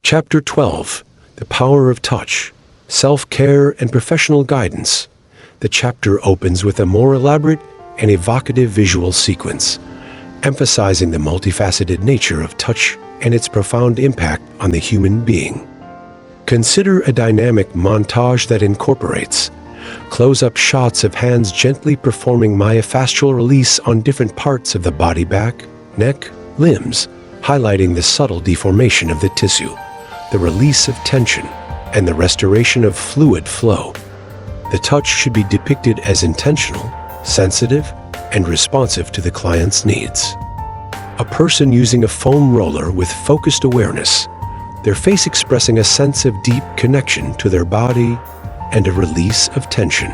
Chapter 12. The Power of Touch, Self-Care and Professional Guidance. The chapter opens with a more elaborate and evocative visual sequence, emphasizing the multifaceted nature of touch and its profound impact on the human being. Consider a dynamic montage that incorporates close-up shots of hands gently performing myofascial release on different parts of the body, back, neck, limbs, highlighting the subtle deformation of the tissue, the release of tension, and the restoration of fluid flow. The touch should be depicted as intentional, sensitive, and responsive to the client's needs. A person using a foam roller with focused awareness, their face expressing a sense of deep connection to their body and a release of tension.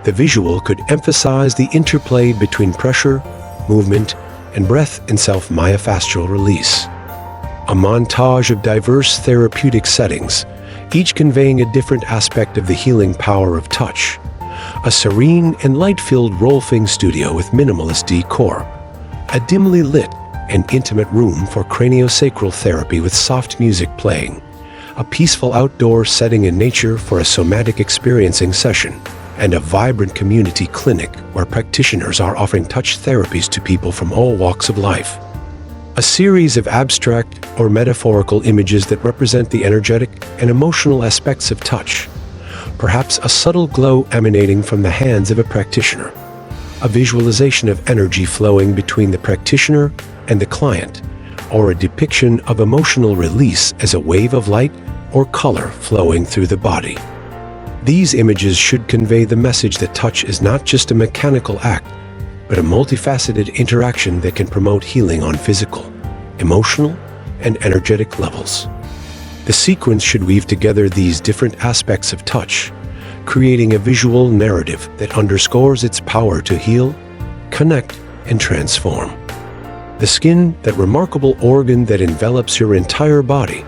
The visual could emphasize the interplay between pressure, movement, and breath in self-myofascial release. A montage of diverse therapeutic settings, each conveying a different aspect of the healing power of touch. A serene and light-filled rolfing studio with minimalist decor. A dimly lit and intimate room for craniosacral therapy with soft music playing. A peaceful outdoor setting in nature for a somatic experiencing session. And a vibrant community clinic where practitioners are offering touch therapies to people from all walks of life. A series of abstract or metaphorical images that represent the energetic and emotional aspects of touch. Perhaps a subtle glow emanating from the hands of a practitioner. A visualization of energy flowing between the practitioner and the client, or a depiction of emotional release as a wave of light or color flowing through the body. These images should convey the message that touch is not just a mechanical act, but a multifaceted interaction that can promote healing on physical, emotional, and energetic levels. The sequence should weave together these different aspects of touch, creating a visual narrative that underscores its power to heal, connect, and transform. The skin, that remarkable organ that envelops your entire body,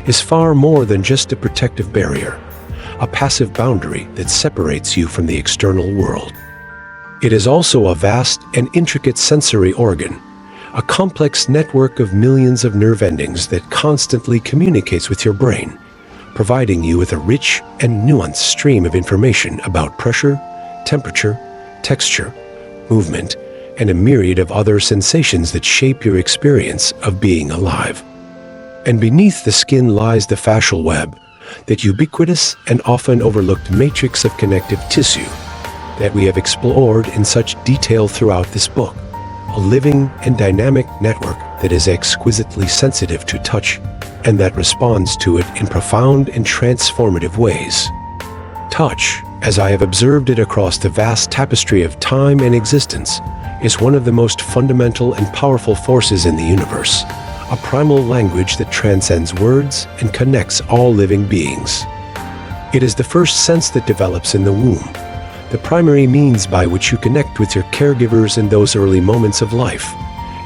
is far more than just a protective barrier, a passive boundary that separates you from the external world. It is also a vast and intricate sensory organ, a complex network of millions of nerve endings that constantly communicates with your brain, providing you with a rich and nuanced stream of information about pressure, temperature, texture, movement, and a myriad of other sensations that shape your experience of being alive. And beneath the skin lies the fascial web, that ubiquitous and often overlooked matrix of connective tissue that we have explored in such detail throughout this book, a living and dynamic network that is exquisitely sensitive to touch and that responds to it in profound and transformative ways. Touch, as I have observed it across the vast tapestry of time and existence, is one of the most fundamental and powerful forces in the universe, a primal language that transcends words and connects all living beings. It is the first sense that develops in the womb, the primary means by which you connect with your caregivers in those early moments of life,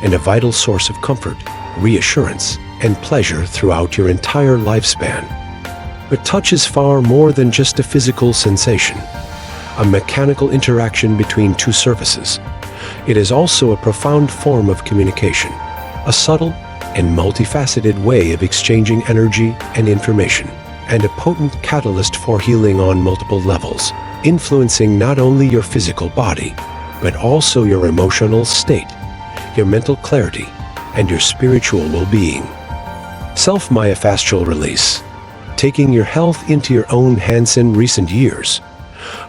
and a vital source of comfort, reassurance, and pleasure throughout your entire lifespan. But touch is far more than just a physical sensation, a mechanical interaction between two surfaces. It is also a profound form of communication, a subtle and multifaceted way of exchanging energy and information, and a potent catalyst for healing on multiple levels, influencing not only your physical body, but also your emotional state, your mental clarity, and your spiritual well-being. Self-myofascial release, taking your health into your own hands in recent years,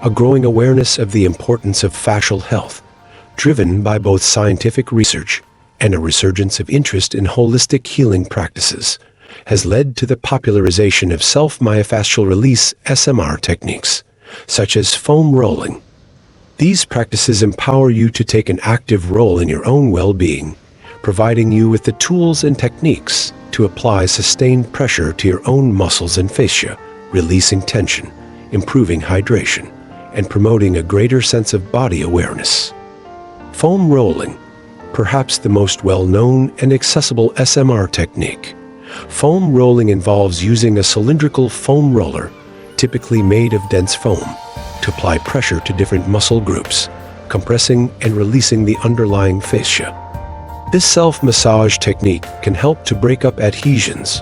a growing awareness of the importance of fascial health, driven by both scientific research and a resurgence of interest in holistic healing practices, has led to the popularization of self-myofascial release (SMR) techniques, such as foam rolling. These practices empower you to take an active role in your own well-being, providing you with the tools and techniques to apply sustained pressure to your own muscles and fascia, releasing tension, improving hydration, and promoting a greater sense of body awareness. Foam rolling, perhaps the most well-known and accessible SMR technique. Foam rolling involves using a cylindrical foam roller, typically made of dense foam, to apply pressure to different muscle groups, compressing and releasing the underlying fascia. This self-massage technique can help to break up adhesions,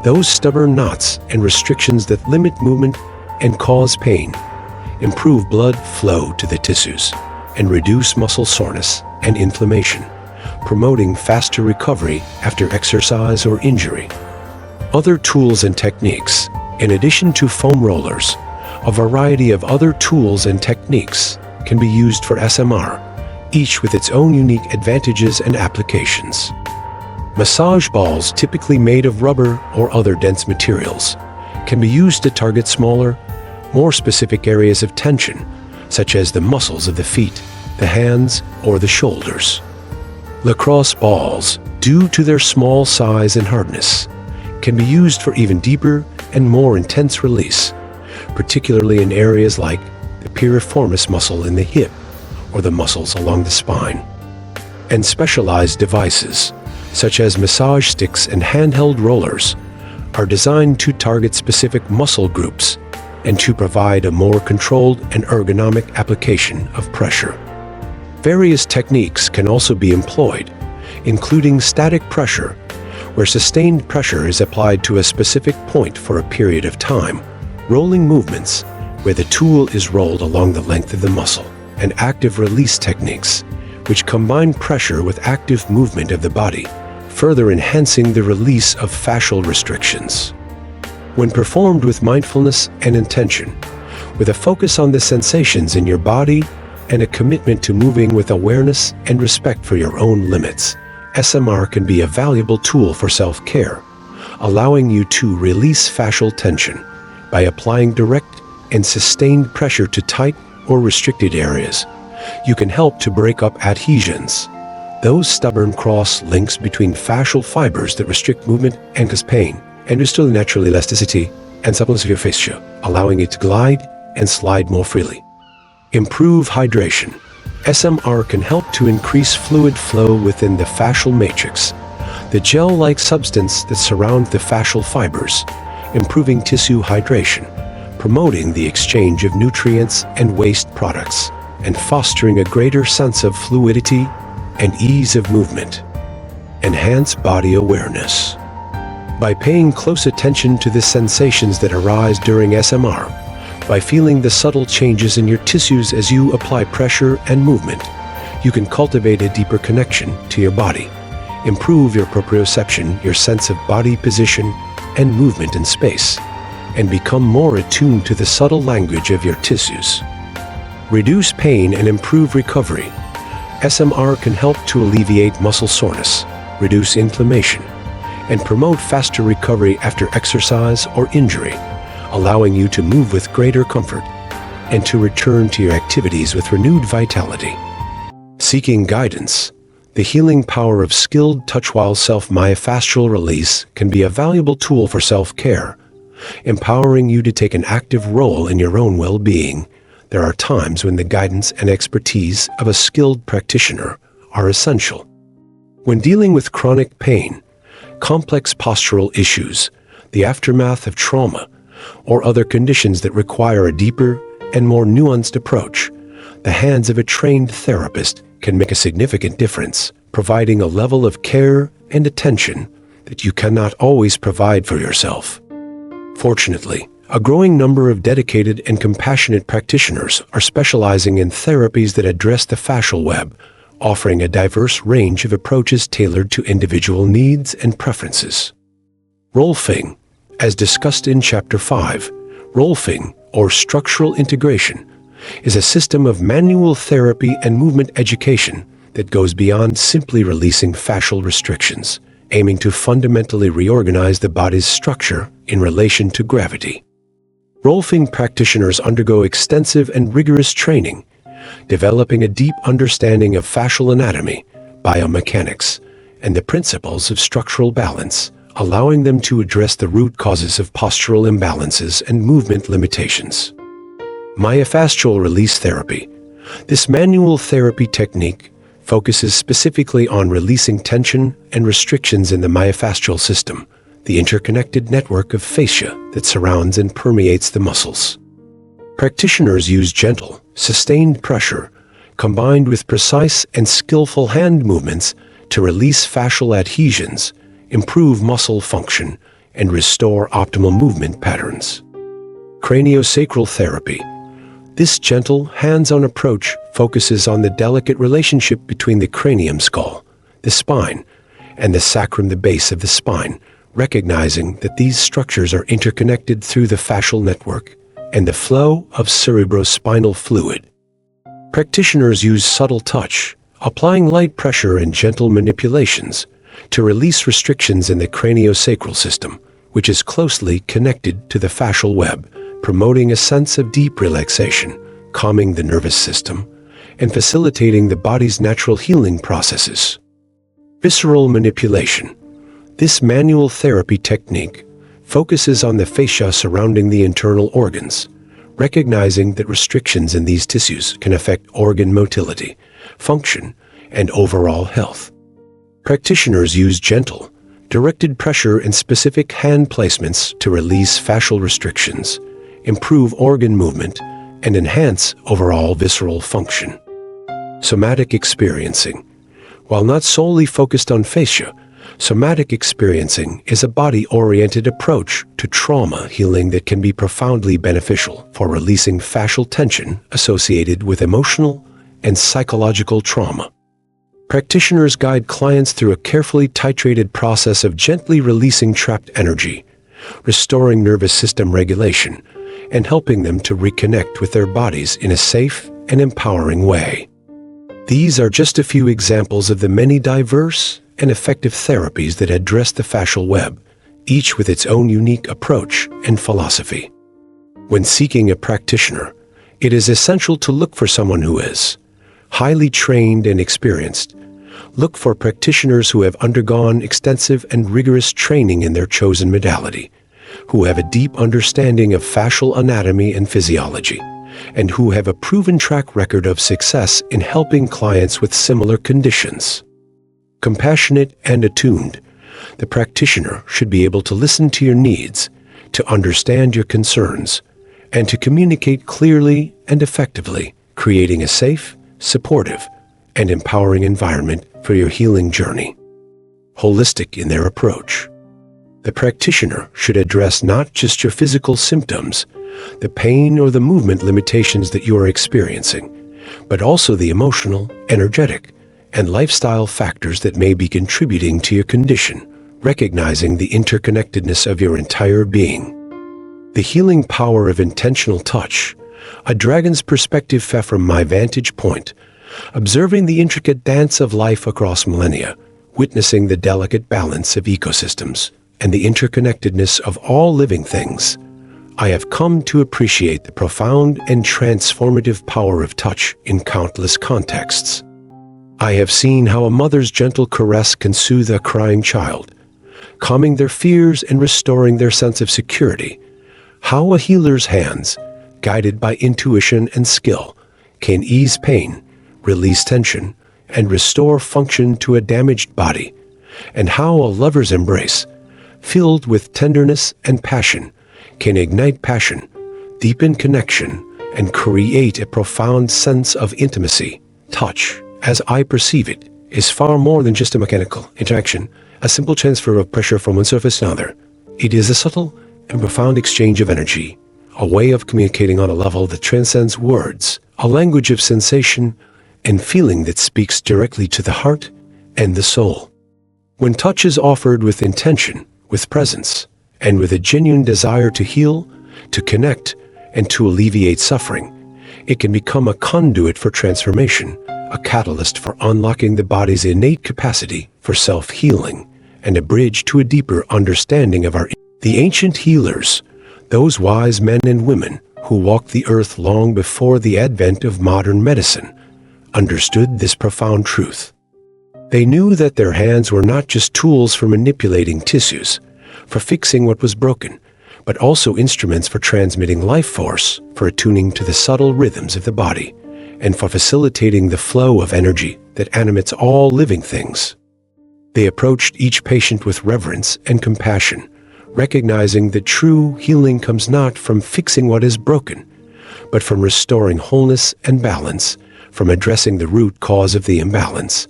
those stubborn knots and restrictions that limit movement and cause pain, improve blood flow to the tissues, and reduce muscle soreness and inflammation, promoting faster recovery after exercise or injury. Other tools and techniques. In addition to foam rollers, a variety of other tools and techniques can be used for SMR, each with its own unique advantages and applications. Massage balls, typically made of rubber or other dense materials, can be used to target smaller, more specific areas of tension, such as the muscles of the feet, the hands, or the shoulders. Lacrosse balls, due to their small size and hardness, can be used for even deeper and more intense release, particularly in areas like the piriformis muscle in the hip or the muscles along the spine. And specialized devices, such as massage sticks and handheld rollers, are designed to target specific muscle groups and to provide a more controlled and ergonomic application of pressure. Various techniques can also be employed, including static pressure, where sustained pressure is applied to a specific point for a period of time, rolling movements, where the tool is rolled along the length of the muscle, and active release techniques, which combine pressure with active movement of the body, further enhancing the release of fascial restrictions. When performed with mindfulness and intention, with a focus on the sensations in your body and a commitment to moving with awareness and respect for your own limits, SMR can be a valuable tool for self-care, allowing you to release fascial tension by applying direct and sustained pressure to tight or restricted areas. You can help to break up adhesions, those stubborn cross links between fascial fibers that restrict movement and cause pain, and restore the natural elasticity and suppleness of your fascia, allowing it to glide and slide more freely. Improve hydration. SMR can help to increase fluid flow within the fascial matrix, the gel-like substance that surrounds the fascial fibers, improving tissue hydration, promoting the exchange of nutrients and waste products, and fostering a greater sense of fluidity and ease of movement. Enhance body awareness. By paying close attention to the sensations that arise during SMR, by feeling the subtle changes in your tissues as you apply pressure and movement, you can cultivate a deeper connection to your body, improve your proprioception, your sense of body position and movement in space, and become more attuned to the subtle language of your tissues. Reduce pain and improve recovery. SMR can help to alleviate muscle soreness, reduce inflammation, and promote faster recovery after exercise or injury, allowing you to move with greater comfort and to return to your activities with renewed vitality. Seeking guidance. The healing power of skilled touch while self-myofascial release can be a valuable tool for self-care, empowering you to take an active role in your own well-being. There are times when the guidance and expertise of a skilled practitioner are essential. When dealing with chronic pain, complex postural issues, the aftermath of trauma, or other conditions that require a deeper and more nuanced approach, the hands of a trained therapist can make a significant difference, providing a level of care and attention that you cannot always provide for yourself. Fortunately, a growing number of dedicated and compassionate practitioners are specializing in therapies that address the fascial web, offering a diverse range of approaches tailored to individual needs and preferences. Rolfing. As discussed in Chapter 5, Rolfing, or structural integration, is a system of manual therapy and movement education that goes beyond simply releasing fascial restrictions, aiming to fundamentally reorganize the body's structure in relation to gravity. Rolfing practitioners undergo extensive and rigorous training, developing a deep understanding of fascial anatomy, biomechanics, and the principles of structural balance, allowing them to address the root causes of postural imbalances and movement limitations. Myofascial release therapy. This manual therapy technique focuses specifically on releasing tension and restrictions in the myofascial system, the interconnected network of fascia that surrounds and permeates the muscles. Practitioners use gentle, sustained pressure, combined with precise and skillful hand movements to release fascial adhesions, improve muscle function, and restore optimal movement patterns. Craniosacral therapy. This gentle, hands-on approach focuses on the delicate relationship between the cranium skull, the spine, and the sacrum, the base of the spine, recognizing that these structures are interconnected through the fascial network and the flow of cerebrospinal fluid. Practitioners use subtle touch, applying light pressure and gentle manipulations to release restrictions in the craniosacral system, which is closely connected to the fascial web, promoting a sense of deep relaxation, calming the nervous system, and facilitating the body's natural healing processes. Visceral manipulation. This manual therapy technique focuses on the fascia surrounding the internal organs, recognizing that restrictions in these tissues can affect organ motility, function, and overall health. Practitioners use gentle, directed pressure and specific hand placements to release fascial restrictions, improve organ movement, and enhance overall visceral function. Somatic experiencing. While not solely focused on fascia, somatic experiencing is a body-oriented approach to trauma healing that can be profoundly beneficial for releasing fascial tension associated with emotional and psychological trauma. Practitioners guide clients through a carefully titrated process of gently releasing trapped energy, restoring nervous system regulation, and helping them to reconnect with their bodies in a safe and empowering way. These are just a few examples of the many diverse and effective therapies that address the fascial web, each with its own unique approach and philosophy. When seeking a practitioner, it is essential to look for someone who is highly trained and experienced. Look for practitioners who have undergone extensive and rigorous training in their chosen modality, who have a deep understanding of fascial anatomy and physiology, and who have a proven track record of success in helping clients with similar conditions. Compassionate and attuned. The practitioner should be able to listen to your needs, to understand your concerns, and to communicate clearly and effectively, creating a safe, supportive, and empowering environment for your healing journey. Holistic in their approach. The practitioner should address not just your physical symptoms, the pain or the movement limitations that you are experiencing, but also the emotional, energetic, and lifestyle factors that may be contributing to your condition, recognizing the interconnectedness of your entire being. The healing power of intentional touch. A dragon's perspective from my vantage point, observing the intricate dance of life across millennia, witnessing the delicate balance of ecosystems, and the interconnectedness of all living things, I have come to appreciate the profound and transformative power of touch in countless contexts. I have seen how a mother's gentle caress can soothe a crying child, calming their fears and restoring their sense of security. How a healer's hands, guided by intuition and skill, can ease pain, release tension, and restore function to a damaged body. And how a lover's embrace, filled with tenderness and passion, can ignite passion, deepen connection, and create a profound sense of intimacy. Touch, as I perceive it, is far more than just a mechanical interaction, a simple transfer of pressure from one surface to another. It is a subtle and profound exchange of energy, a way of communicating on a level that transcends words, a language of sensation and feeling that speaks directly to the heart and the soul. When touch is offered with intention, with presence, and with a genuine desire to heal, to connect, and to alleviate suffering, it can become a conduit for transformation, a catalyst for unlocking the body's innate capacity for self-healing, and a bridge to a deeper understanding of the ancient healers, those wise men and women who walked the earth long before the advent of modern medicine, understood this profound truth. They knew that their hands were not just tools for manipulating tissues, for fixing what was broken, but also instruments for transmitting life force, for attuning to the subtle rhythms of the body, and for facilitating the flow of energy that animates all living things. They approached each patient with reverence and compassion, recognizing that true healing comes not from fixing what is broken, but from restoring wholeness and balance, from addressing the root cause of the imbalance,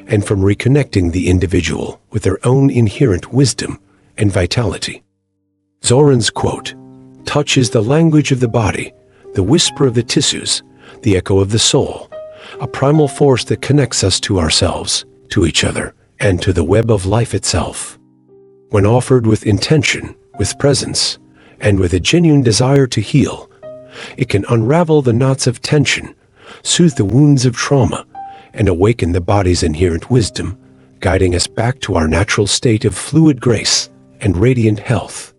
and from reconnecting the individual with their own inherent wisdom and vitality. Zoran's quote, "Touch is the language of the body, the whisper of the tissues, the echo of the soul, a primal force that connects us to ourselves, to each other, and to the web of life itself. When offered with intention, with presence, and with a genuine desire to heal, it can unravel the knots of tension, soothe the wounds of trauma, and awaken the body's inherent wisdom, guiding us back to our natural state of fluid grace and radiant health."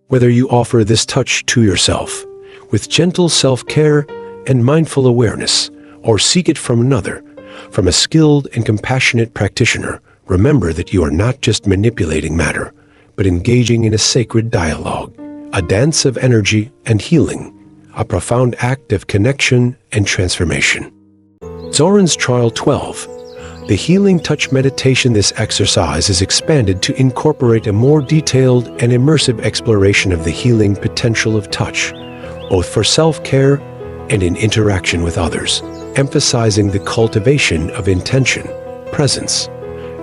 Whether you offer this touch to yourself, with gentle self-care and mindful awareness, or seek it from another, from a skilled and compassionate practitioner, remember that you are not just manipulating matter, but engaging in a sacred dialogue, a dance of energy and healing, a profound act of connection and transformation. Zoran's Trial 12. The Healing Touch Meditation. This exercise is expanded to incorporate a more detailed and immersive exploration of the healing potential of touch, both for self-care and in interaction with others, emphasizing the cultivation of intention, presence,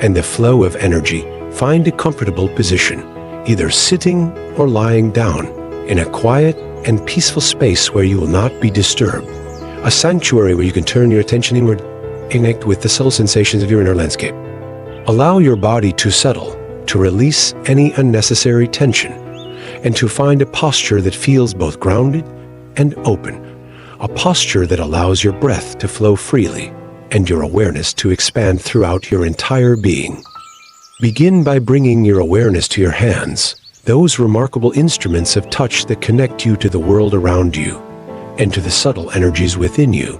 and the flow of energy. Find a comfortable position, either sitting or lying down, in a quiet and peaceful space where you will not be disturbed, a sanctuary where you can turn your attention inward, connect with the subtle sensations of your inner landscape. Allow your body to settle, to release any unnecessary tension, and to find a posture that feels both grounded and open, a posture that allows your breath to flow freely and your awareness to expand throughout your entire being. Begin by bringing your awareness to your hands, those remarkable instruments of touch that connect you to the world around you and to the subtle energies within you,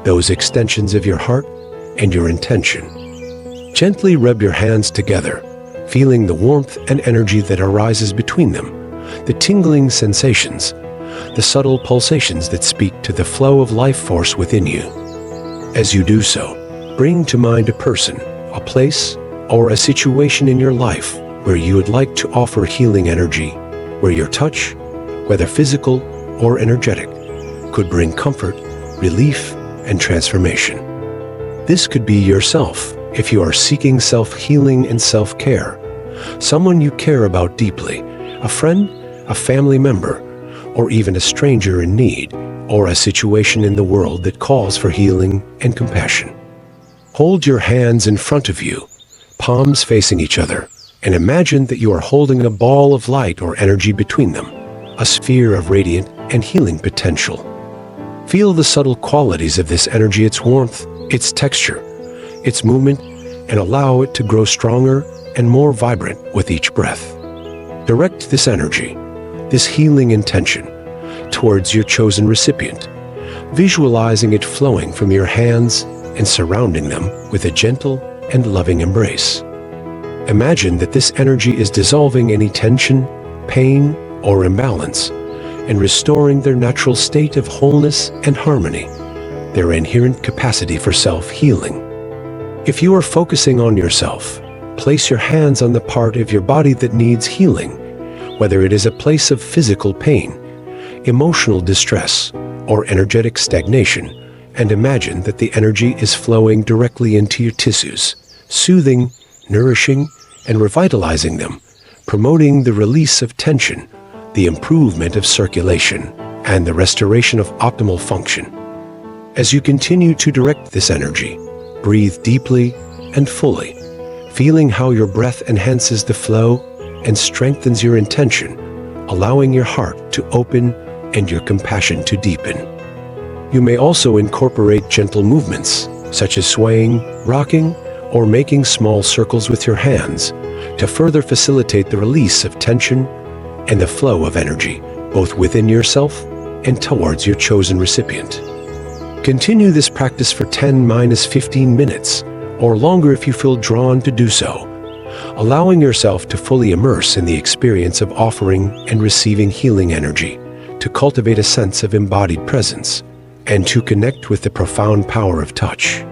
those extensions of your heart and your intention. Gently rub your hands together, feeling the warmth and energy that arises between them, the tingling sensations, the subtle pulsations that speak to the flow of life force within you. As you do so, bring to mind a person, a place, or a situation in your life where you would like to offer healing energy, where your touch, whether physical or energetic, could bring comfort, relief, and transformation. This could be yourself if you are seeking self-healing and self-care, someone you care about deeply, a friend, a family member, or even a stranger in need, or a situation in the world that calls for healing and compassion. Hold your hands in front of you, palms facing each other, and imagine that you are holding a ball of light or energy between them, a sphere of radiant and healing potential. Feel the subtle qualities of this energy, its warmth, its texture, its movement, and allow it to grow stronger and more vibrant with each breath. Direct this energy, this healing intention, towards your chosen recipient, visualizing it flowing from your hands and surrounding them with a gentle and loving embrace. Imagine that this energy is dissolving any tension, pain, or imbalance, and restoring their natural state of wholeness and harmony, their inherent capacity for self-healing. If you are focusing on yourself, place your hands on the part of your body that needs healing, whether it is a place of physical pain, emotional distress, or energetic stagnation, and imagine that the energy is flowing directly into your tissues, soothing, nourishing, and revitalizing them, promoting the release of tension, the improvement of circulation, and the restoration of optimal function. As you continue to direct this energy, breathe deeply and fully, feeling how your breath enhances the flow and strengthens your intention, allowing your heart to open and your compassion to deepen. You may also incorporate gentle movements, such as swaying, rocking, or making small circles with your hands, to further facilitate the release of tension and the flow of energy, both within yourself and towards your chosen recipient. Continue this practice for 10-15 minutes, or longer if you feel drawn to do so, allowing yourself to fully immerse in the experience of offering and receiving healing energy, to cultivate a sense of embodied presence, and to connect with the profound power of touch.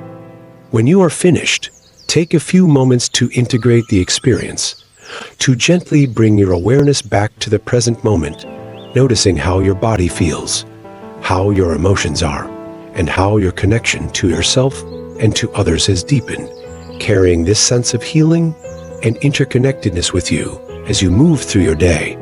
When you are finished, take a few moments to integrate the experience, to gently bring your awareness back to the present moment, noticing how your body feels, how your emotions are, and how your connection to yourself and to others has deepened, carrying this sense of healing and interconnectedness with you as you move through your day.